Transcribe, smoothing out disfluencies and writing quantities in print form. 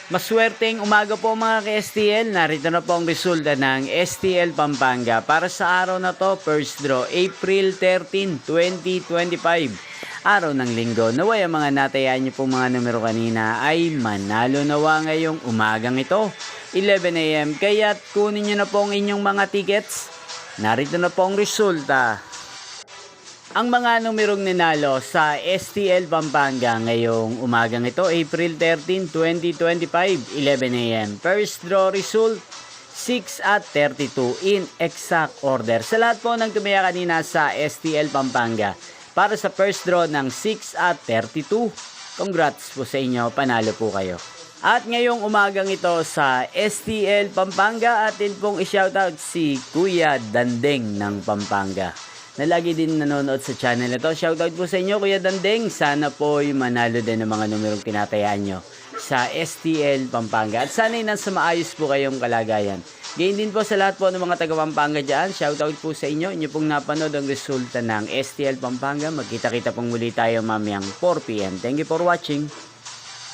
Maswerteng umaga po mga ka-STL. Narito na po ang resulta ng STL Pampanga. Para sa araw na to, first draw, April 13, 2025. Araw ng linggo. Naway ang mga natayaan niyo pong mga numero kanina ay manalo nawa ngayong umagang ito. 11 AM. Kaya't kunin niyo na po ang inyong mga tickets. Narito na po ang resulta. Ang mga numerong ninalo sa STL Pampanga ngayong umagang ito, April 13, 2025, 11 AM. First draw result, 6 at 32 in exact order. Sa lahat po ng tumaya kanina sa STL Pampanga, para sa first draw ng 6 at 32, congrats po sa inyo, panalo po kayo. At ngayong umagang ito sa STL Pampanga, atin pong i-shoutout si Kuya Dandeng ng Pampanga, na lagi din nanonood sa channel na to. Shoutout po sa inyo, Kuya Dandeng. Sana po yung manalo din ng mga numerong tinatayaan nyo sa STL Pampanga. At sana'y nasa maayos po kayong kalagayan. Gayon din po sa lahat po ng mga taga Pampanga dyan. Shoutout po sa inyo. Inyo pong napanood ang resulta ng STL Pampanga. Magkita-kita pong muli tayo mamayang 4 PM. Thank you for watching.